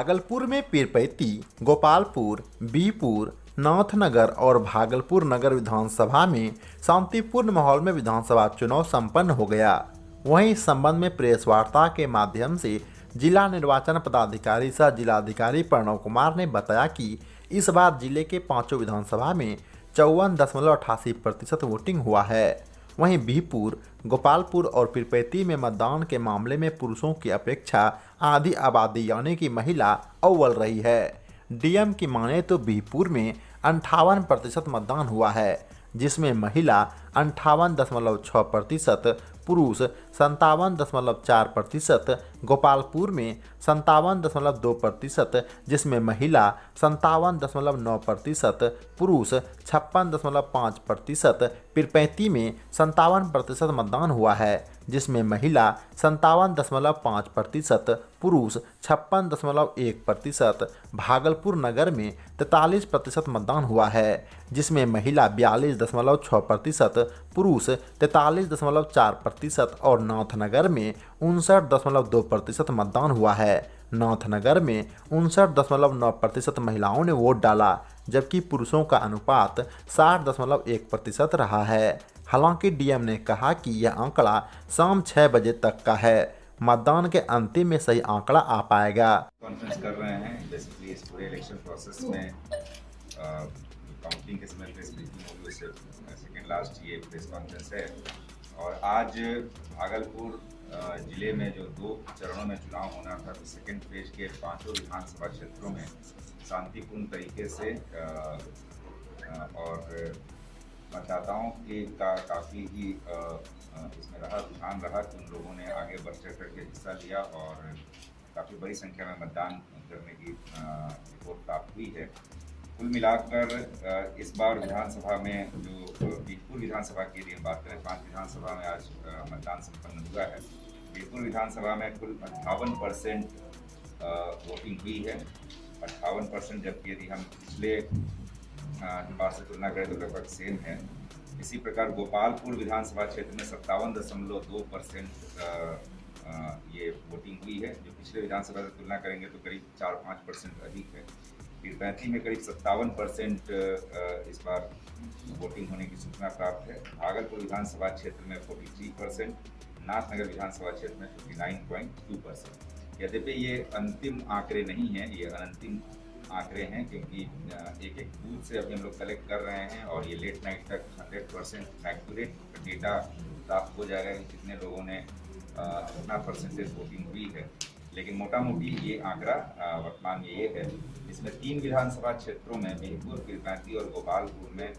भागलपुर में पीरपैती, गोपालपुर, बीपुर, नाथनगर और भागलपुर नगर विधानसभा में शांतिपूर्ण माहौल में विधानसभा चुनाव संपन्न हो गया। वहीं इस संबंध में प्रेस वार्ता के माध्यम से जिला निर्वाचन पदाधिकारी सह जिलाधिकारी प्रणव कुमार ने बताया कि इस बार जिले के पांचों विधानसभा में 54.88% वोटिंग हुआ है। वहीं बीपुर, गोपालपुर और पीरपैती में मतदान के मामले में पुरुषों की अपेक्षा आधी आबादी यानी कि महिला अव्वल रही है। डीएम की माने तो बीपुर में 58% मतदान हुआ है, जिसमें महिला 58.6%, पुरुष 57.4%, गोपालपुर में 57.2%, जिसमें महिला 57.9%, पुरुष 56.5%, पीरपैती में 57% मतदान हुआ है, जिसमें महिला 57.5%, पुरुष 56.1%, भागलपुर नगर में 43% मतदान हुआ है, जिसमें महिला 42.6%, पुरुष 43.4% और नाथनगर में 59.2% मतदान हुआ है। नाथनगर में 59.9% महिलाओं ने वोट डाला, जबकि पुरुषों का अनुपात 60.1% रहा है। हालांकि डीएम ने कहा कि यह आंकड़ा शाम 6 बजे तक का है। मतदान के अंतिम में सही आंकड़ा आ पाएगा। कॉन्फ्रेंस कर रहे हैं बेसिकली इस पूरे इलेक्शन प्रोसेस में काउंटिंग के समय प्रेस ब्रीफिंग होगी, उससे सेकेंड लास्ट ये प्रेस कॉन्फ्रेंस है। और आज भागलपुर जिले में जो 2 चरणों में चुनाव होना था, तो सेकेंड फेज के 5 विधानसभा क्षेत्रों में शांतिपूर्ण तरीके से और मतदाताओं के का काफ़ी ही इसमें रुझान रहा कि उन लोगों ने आगे बढ़ चढ़ करके हिस्सा लिया और काफ़ी बड़ी संख्या में मतदान करने की रिपोर्ट प्राप्त हुई है। कुल मिलाकर इस बार विधानसभा में जो बीरपुर विधानसभा की यदि हम बात करें, 5 विधानसभा में आज मतदान संपन्न हुआ है। बीरपुर विधानसभा में कुल 58% वोटिंग हुई है, 58%, जबकि यदि हम पिछले बार से तुलना करें तो लगभग सेम है। इसी प्रकार गोपालपुर विधानसभा क्षेत्र में 57.2% ये वोटिंग हुई है, जो पिछले विधानसभा से तुलना करेंगे तो करीब 4-5% अधिक है। पीरपैती में करीब 57% इस बार वोटिंग होने की सूचना प्राप्त है। भागलपुर विधानसभा क्षेत्र में 43%, नाथनगर विधानसभा क्षेत्र में 59.2%। यद्यपि ये अंतिम आंकड़े नहीं हैं, ये अनंतिम आंकड़े हैं, क्योंकि एक बूथ से अभी हम लोग कलेक्ट कर रहे हैं और ये लेट नाइट तक 100% एक्यूरेट डेटा प्राप्त हो जाएगा कि कितने लोगों ने कितना परसेंटेज वोटिंग हुई है। लेकिन मोटा मोटी ये आंकड़ा वर्तमान में ये है। इसमें 3 विधानसभा क्षेत्रों में बीरपुर, पीरपैती और गोपालपुर में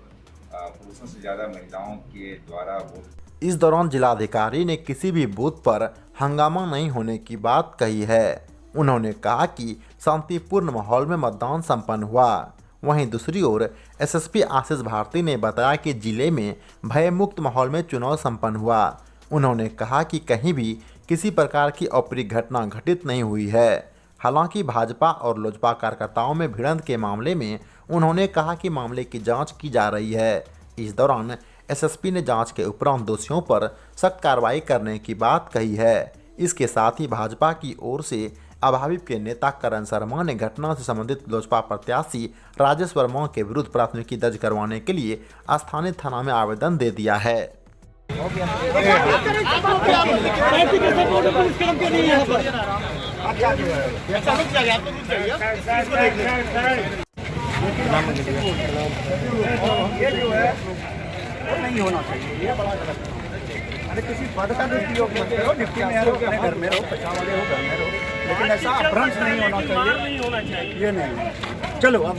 पुरुषों से ज़्यादा महिलाओं के द्वारा वोट। इस दौरान जिलाधिकारी ने किसी भी बूथ पर हंगामा नहीं होने की बात कही है। उन्होंने कहा कि शांतिपूर्ण माहौल में मतदान संपन्न हुआ। वहीं दूसरी ओर एसएसपी आशीष भारती ने बताया कि जिले में भयमुक्त माहौल में चुनाव संपन्न हुआ। उन्होंने कहा कि कहीं भी किसी प्रकार की अप्रिय घटना घटित नहीं हुई है। हालांकि भाजपा और लोजपा कार्यकर्ताओं में भिड़ंत के मामले में उन्होंने कहा कि मामले की जांच की जा रही है। इस दौरान एसएसपी ने जांच के उपरांत दोषियों पर सख्त कार्रवाई करने की बात कही है। इसके साथ ही भाजपा की ओर से अभाविप के नेता करण शर्मा ने घटना से संबंधित लोजपा प्रत्याशी राजेश वर्मा के विरुद्ध प्राथमिकी दर्ज करवाने के लिए स्थानीय थाना में आवेदन दे दिया है। नहीं होना चाहिए, ये बड़ा गलत है। अरे किसी पद का दुरुपयोग मत करो, डिप्टी मेयर हो, अपने घर में रहो, पछा वाले हो, घर में रहो, लेकिन ऐसा अपभ्रंश नहीं होना चाहिए, ये नहीं। चलो अब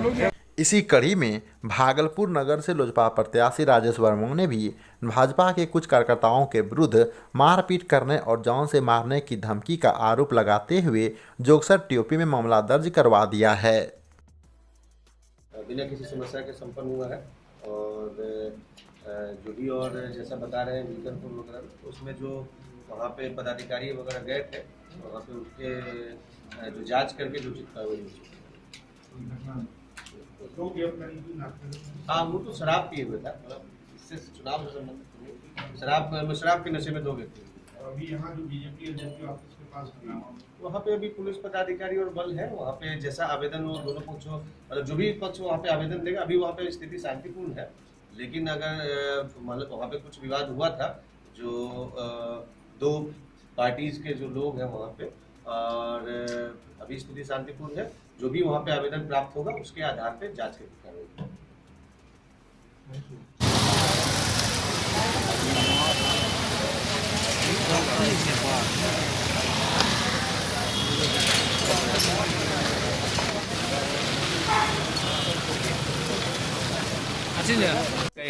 चलो। इसी कड़ी में भागलपुर नगर से लोजपा प्रत्याशी राजेश वर्मा ने भी भाजपा के कुछ कार्यकर्ताओं के विरुद्ध मारपीट करने और जान से मारने की धमकी का आरोप लगाते हुए जोगसर टीओपी में मामला दर्ज करवा दिया है। बिना किसी समस्या के संपन्न हुआ है और जो भी और जैसा बता रहे हैं बीकरपुर वगैरह, उसमें जो वहाँ पे पदाधिकारी वगैरह गए थे, वहाँ पे उसके जो जांच करके जो उचित कार्रवाई हुई। हाँ, वो तो शराब पिए हुए था, मतलब इससे चुनाव से संबंधित शराब के नशे में 2 व्यक्ति। अभी यहाँ जो बीजेपी वहाँ पे अभी पुलिस पदाधिकारी और बल है। वहाँ पे जैसा आवेदन वो दोनों पक्षों मतलब जो भी पक्ष वहाँ पे आवेदन देगा, अभी वहाँ पे स्थिति शांतिपूर्ण है। लेकिन अगर मतलब वहाँ पे कुछ विवाद हुआ था, जो दो पार्टीज के जो लोग हैं वहाँ पे, और अभी स्थिति शांतिपूर्ण है। जो भी वहाँ पे आवेदन प्राप्त होगा उसके आधार पे जांच की कार्रवाई।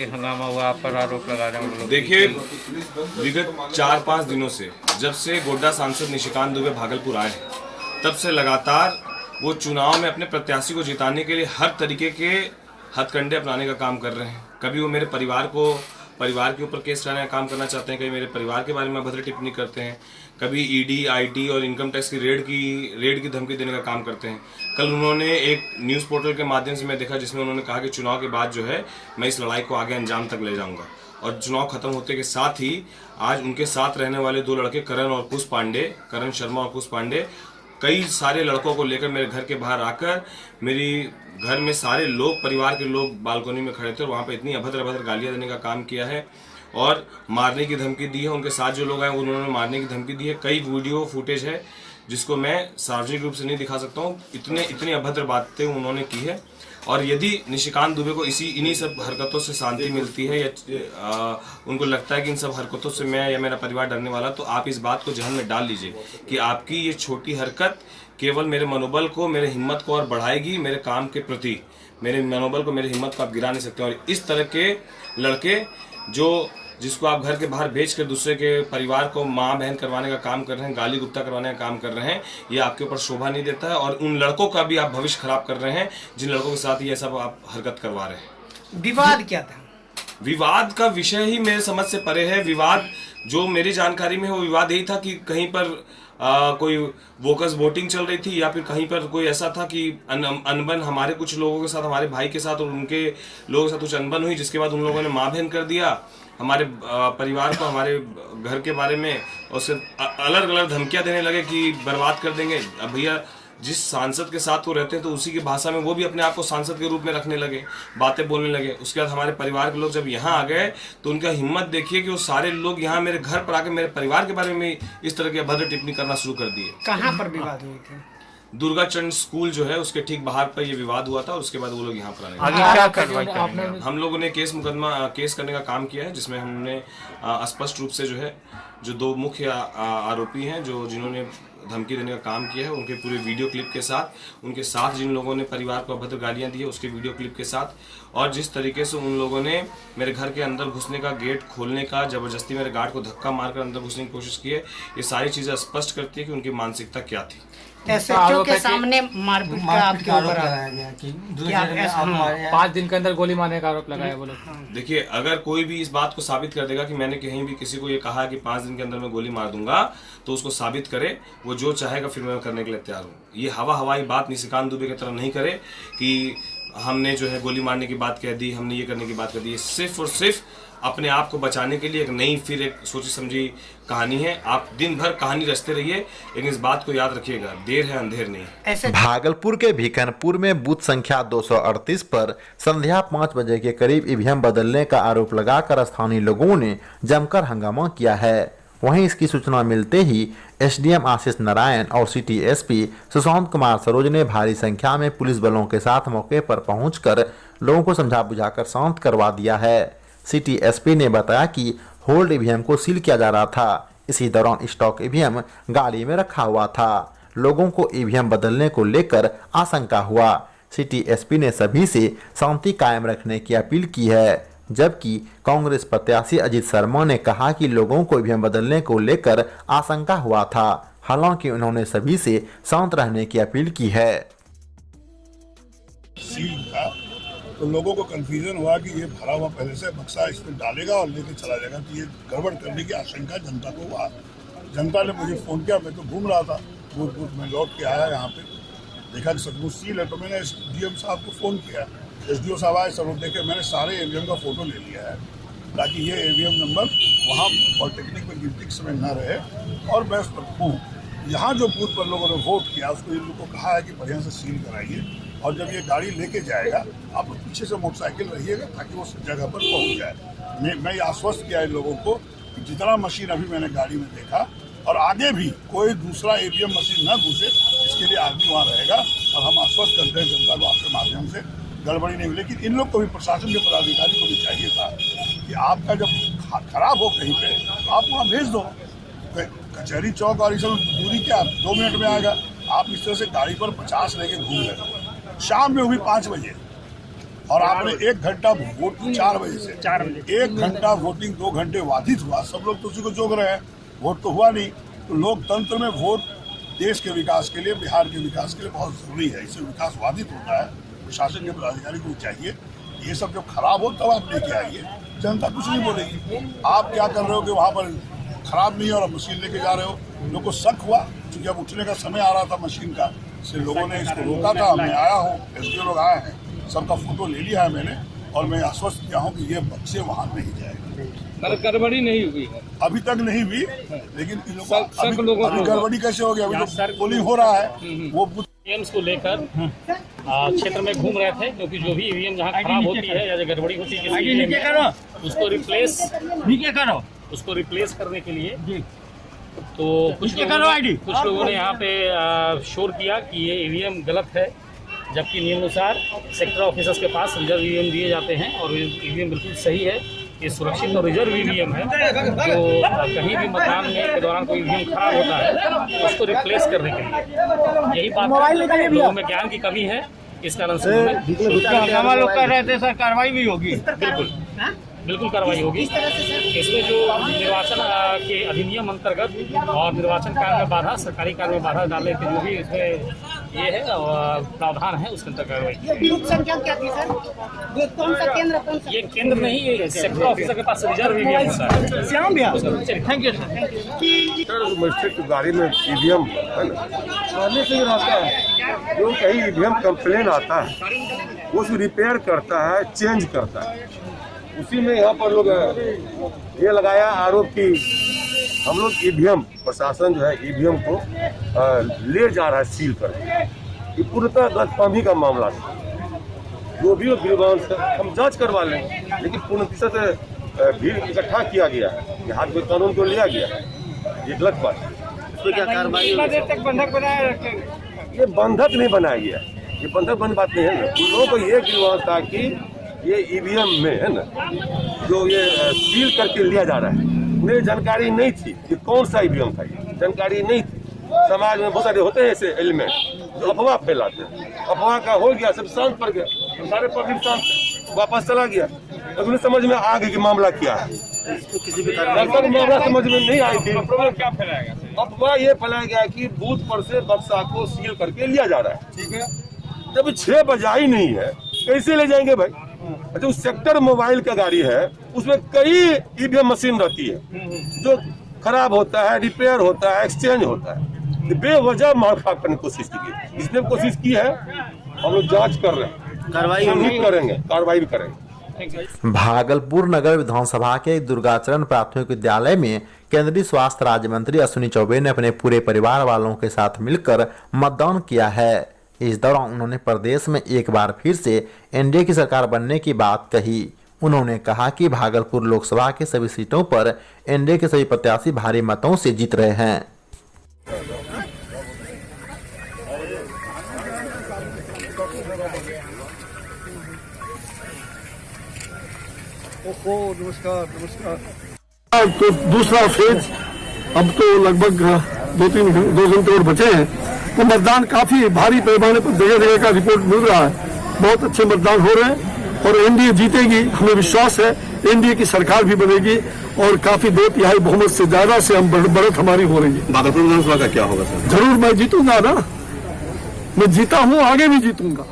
हंगामा हुआ, आप पर आरोप लगा रहे हैं। देखिए, विगत 4-5 दिनों से जब से गोड्डा सांसद निशिकांत दुबे भागलपुर आए हैं, तब से लगातार वो चुनाव में अपने प्रत्याशी को जिताने के लिए हर तरीके के हथकंडे अपनाने का काम कर रहे हैं। कभी वो मेरे परिवार के ऊपर केस कराने का काम करना चाहते हैं, कभी मेरे परिवार के बारे में अभद्र टिप्पणी करते हैं, कभी ईडी, आईटी और इनकम टैक्स की रेड की धमकी देने का काम करते हैं। कल उन्होंने एक न्यूज़ पोर्टल के माध्यम से मैं देखा जिसमें उन्होंने कहा कि चुनाव के बाद जो है मैं इस लड़ाई को आगे अंजाम तक ले जाऊंगा। और चुनाव खत्म होते के साथ ही आज उनके साथ रहने वाले 2 लड़के करण शर्मा और कुश पांडे कई सारे लड़कों को लेकर मेरे घर के बाहर आकर मेरी घर में सारे लोग, परिवार के लोग बालकोनी में खड़े थे और वहाँ पे इतनी अभद्र गालियाँ देने का काम किया है और मारने की धमकी दी है। उनके साथ जो लोग हैं उन्होंने मारने की धमकी दी है। कई वीडियो फुटेज है जिसको मैं सार्वजनिक रूप से नहीं दिखा सकता हूँ। इतनी अभद्र बातें उन्होंने की है। और यदि निशिकांत दुबे को इन्हीं सब हरकतों से शांति मिलती है या उनको लगता है कि इन सब हरकतों से मैं या मेरा परिवार डरने वाला, तो आप इस बात को जहन में डाल लीजिए कि आपकी ये छोटी हरकत केवल मेरे मनोबल को, मेरे हिम्मत को और बढ़ाएगी। मेरे काम के प्रति मेरे मनोबल को, मेरी हिम्मत को आप गिरा नहीं सकते। और इस तरह के लड़के जिसको आप घर के बाहर भेज कर दूसरे के परिवार को माँ बहन करवाने का काम कर रहे हैं, गाली गुप्ता करवाने का काम कर रहे हैं, ये आपके ऊपर शोभा नहीं देता है। और उन लड़कों का भी आप भविष्य खराब कर रहे हैं जिन लड़कों के साथ ये सब आप हरकत करवा रहे हैं। विवाद क्या था? विवाद का विषय ही मेरे समझ से परे है। विवाद जो मेरी जानकारी में है वो विवाद यही था कि कहीं पर कोई बोकस वोटिंग चल रही थी या फिर कहीं पर कोई ऐसा था कि अनबन हमारे कुछ लोगों के साथ, हमारे भाई के साथ और उनके लोगों के साथ कुछ अनबन हुई, जिसके बाद उन लोगों ने माँ बहन कर दिया हमारे परिवार को, हमारे घर के बारे में, और उससे अलग अलग धमकियां देने लगे कि बर्बाद कर देंगे। अब भैया जिस सांसद के साथ वो रहते हैं तो उसी की भाषा में वो भी अपने आप को सांसद के रूप में रखने लगे, बातें बोलने लगे। उसके बाद हमारे परिवार के लोग जब यहाँ आ गए तो उनका हिम्मत देखिए कि वो सारे लोग यहाँ मेरे घर पर आके मेरे परिवार के बारे में इस तरह की अभद्र टिप्पणी करना शुरू कर दिए। कहाँ पर विवाद हुए थे? दुर्गा चंद स्कूल जो है उसके ठीक बाहर पर ये विवाद हुआ था और उसके बाद वो लोग यहाँ पर आए। आगे क्या कार्रवाई करेंगे? हम लोगों ने केस करने का काम किया है, जिसमें हमने स्पष्ट रूप से जो है जो 2 मुख्य आरोपी हैं जिन्होंने धमकी देने का काम किया है, उनके पूरे वीडियो क्लिप के साथ, उनके साथ जिन लोगों ने परिवार को अभद्र गालियां दी है उसके वीडियो क्लिप के साथ, और जिस तरीके से उन लोगों ने मेरे घर के अंदर घुसने का, गेट खोलने का, जबरदस्ती मेरे गार्ड को धक्का मारकर अंदर घुसने की कोशिश की है, ये सारी चीज़ें स्पष्ट करती है कि उनकी मानसिकता क्या थी। एसएचओ के सामने मारपीट का आपके ऊपर लगाया गया कि 5 दिन के अंदर गोली मारने का आरोप लगाया बोले। देखिए, अगर कोई भी इस बात को साबित कर देगा कि मैंने कहीं भी किसी को ये कहा कि 5 दिन के अंदर मैं गोली मार दूंगा, तो उसको साबित करे, वो जो चाहेगा फिर मैं करने के लिए तैयार हूँ। ये हवाई बात निशिकांत दुबे की तरह नहीं करे कि हमने जो है गोली मारने की बात कह दी, हमने ये करने की बात कर दी। सिर्फ और सिर्फ अपने आप को बचाने के लिए एक नई फिर एक सोची समझी कहानी है। आप दिन भर कहानी रचते रहिए, लेकिन इस बात को याद रखिएगा, देर है अंधेर नहीं। भागलपुर के भिकनपुर में बूथ संख्या 238 पर संध्या 5 बजे के करीब ईवीएम बदलने का आरोप लगाकर स्थानीय लोगों ने जमकर हंगामा किया है। वहीं इसकी सूचना मिलते ही एसडीएम आशीष नारायण और सिटी एसपी सुशांत कुमार सरोज ने भारी संख्या में पुलिस बलों के साथ मौके पर पहुंचकर लोगों को समझा बुझाकर शांत करवा दिया है। सिटी एसपी ने बताया कि होल्ड ईवीएम को सील किया जा रहा था। इसी दौरान स्टॉक ईवीएम गाड़ी में रखा हुआ था। लोगों को ईवीएम बदलने को लेकर आशंका हुआ। सिटी एसपी ने सभी से शांति कायम रखने की अपील की है, जबकि कांग्रेस प्रत्याशी अजीत शर्मा ने कहा कि लोगों को ईवीएम बदलने को लेकर आशंका हुआ था। हालांकि उन्होंने सभी से शांत रहने की अपील की है। तो लोगों को कंफ्यूजन हुआ कि ये भरा हुआ पहले से बक्सा इसमें डालेगा और लेके चला जाएगा, तो ये गड़बड़ करने की आशंका जनता को हुआ। जनता ने मुझे फ़ोन किया, मैं तो घूम रहा था, बूथ में लौट के आया, यहाँ पे देखा कि सचमुच सील है, तो मैंने डीएम साहब को फ़ोन किया। एसडीओ साहब आए, सब देखे, मैंने सारे ईवीएम का फ़ोटो ले लिया है ताकि ये ईवीएम नंबर वहाँ पॉलिटेक्निक में गिनती के समय न रहे और मैं उस पर हूँ। यहाँ जो बूथ पर लोगों ने वोट किया उसको इन लोगों को कहा है कि बढ़िया से सील कराइए और जब ये गाड़ी लेके जाएगा आप पीछे से मोटरसाइकिल रहिएगा ताकि वो जगह पर पहुँच जाए। मैं ये आश्वस्त किया इन लोगों को कि जितना मशीन अभी मैंने गाड़ी में देखा और आगे भी कोई दूसरा ईवीएम मशीन न घुसे, इसके लिए आदमी वहाँ रहेगा और हम आश्वस्त करते हैं जनता को आपके माध्यम से गड़बड़ी नहीं हुई। लेकिन इन लोग को भी, प्रशासन के पदाधिकारी को भी चाहिए था कि आपका जब खराब हो कहीं पे तो आप वहाँ भेज दो। कचहरी चौक और इस दूरी क्या 2 मिनट में आएगा। आप इस तरह से गाड़ी पर 50 लेके घूम रहे, शाम में हुई 5 बजे और आपने 1 घंटा वोट 4 बजे से 1 घंटा वोटिंग 2 घंटे बाधित हुआ। सब लोग तो उसी को जोग रहे हैं, वोट तो हुआ नहीं। तो लोकतंत्र में वोट देश के विकास के लिए, बिहार के विकास के लिए बहुत जरूरी है। इससे विकास बाधित होता है। प्रशासन के पदाधिकारी को चाहिए ये सब जब खराब हो तब आप लेके आइए, जनता कुछ नहीं बोलेगी। आप क्या कर रहे हो कि वहाँ पर खराब नहीं है और मशीन लेके जा रहे हो। लोग को शक हुआ क्योंकि अब उठने का समय आ रहा था मशीन का, इसलिए लोगों ने इसको रोका था। मैं आया हूँ, एसडीओ लोग आए हैं, सबका फोटो ले लिया है मैंने और मैं आश्वस्त किया हूँ कि ये बच्चे वहाँ नहीं जाएगा। गड़बड़ी नहीं हुई अभी तक नहीं हुई, लेकिन इन लोगों अभी गड़बड़ी कैसे हो गया? अभी तो पोलिंग हो रहा है। वो ईवीएम को लेकर क्षेत्र में घूम रहे थे, क्योंकि जो भी ईवीएम जहाँ खराब होती है या गड़बड़ी होती है उसको रिप्लेस करने के लिए तो कुछ लोगों ने यहाँ पे शोर किया कि ये ईवीएम गलत है, जबकि नियमानुसार सेक्टर ऑफिसर्स के पास रिजर्व ईवीएम दिए जाते हैं और ईवीएम बिल्कुल सही है। ये सुरक्षित और रिजर्व ईवीएम है। जो कहीं भी मतदान में के दौरान कोई ईवीएम खराब होता है तो उसको रिप्लेस करने के लिए, यही बात लोगों में ज्ञान की कमी है। इस कारण से लोग कह रहे थे सर कार्रवाई भी होगी। बिल्कुल कार्रवाई होगी। इसमें जो निर्वाचन के अधिनियम अंतर्गत और निर्वाचन कार्य में बाधा, सरकारी कार्य में बाधा डालने के जो भी इसमें ये है प्रावधान है उसके अंतर्गत कार्रवाई। बूथ संख्या क्या थी सर? कौन सा केंद्र, कौन सा? ये केंद्र नहीं, ये सेक्टर ऑफिसर के पास रिजर्व ईवीएम होता है। श्याम भैया, थैंक यू सर। मजिस्ट्रेट गाड़ी में ईवीएम है ना, पहले से ही रहता है। जो कहीं ईवीएम कंप्लेन आता है वो उसको रिपेयर करता है, चेंज करता है। उसी में यहाँ पर लोग ये लगाया आरोप कि हम लोग ईवीएम, प्रशासन जो है ईवीएम को ले जा रहा है सील करके। ये पूर्णतः गलतफहमी का मामला था। जो भी ग्रीवांस है हम जांच करवा लें, लेकिन पूर्ण प्रतिशत भीड़ इकट्ठा किया गया है, ये हाथ में कानून को लिया गया है, ये गलत बात है। इसमें क्या कार्रवाई? बंधक बनाए रखे, ये बंधक नहीं बनाया गया, ये बंधक बंद बात नहीं है ना। उन लोगों को ये ग्रीवांस था कि ये ईवीएम में है ना जो ये सील करके लिया जा रहा है, उन्हें जानकारी नहीं थी कि कौन सा ईवीएम था, जानकारी नहीं थी। समाज में बहुत सारे होते हैं ऐसे एलिमेंट जो अफवाह फैलाते हैं। अफवाह का हो गया, सब शांत पड़ गया, सारे पब्लिक शांत वापस चला गया। अब उन्हें समझ में आ गई कि मामला क्या है। किसी भी मामला समझ में नहीं आई थी। प्रॉब्लम क्या फैलाया गया? अफवाह ये फैलाया गया कि बूथ पर से बक्सा को सील करके लिया जा रहा है। ठीक है, जब 6 बजा ही नहीं है कैसे ले जाएंगे भाई? अच्छा, उस सेक्टर मोबाइल का गाड़ी है, उसमें कई ईवीएम मशीन रहती है जो खराब होता है, रिपेयर होता है, एक्सचेंज होता है। बेवजह मार खा करने की कोशिश की, इसने कोशिश की है। हम लोग जांच कर रहे हैं, कार्रवाई करेंगे, कार्रवाई भी करेंगे। भागलपुर नगर विधानसभा के दुर्गाचरण प्राथमिक विद्यालय में केंद्रीय स्वास्थ्य राज्य मंत्री अश्विनी चौबे ने अपने पूरे परिवार वालों के साथ मिलकर मतदान किया है। इस दौरान उन्होंने प्रदेश में एक बार फिर से एनडीए की सरकार बनने की बात कही। उन्होंने कहा कि भागलपुर लोकसभा के सभी सीटों पर एनडीए के सभी प्रत्याशी भारी मतों से जीत रहे हैं। नमस्कार। तो दूसरा फेज अब तो लगभग 2 घंटे और बचे हैं, तो मतदान काफी भारी पैमाने पर जगह जगह का रिपोर्ट मिल रहा है। बहुत अच्छे मतदान हो रहे हैं और एनडीए जीतेगी, हमें विश्वास है। एनडीए की सरकार भी बनेगी और काफी 2/3 बहुमत से ज्यादा से हम बढ़त हमारी हो रही है। भागलपुर विधानसभा का क्या होगा सर? जरूर मैं जीतूंगा ना, मैं जीता हूँ, आगे भी जीतूंगा।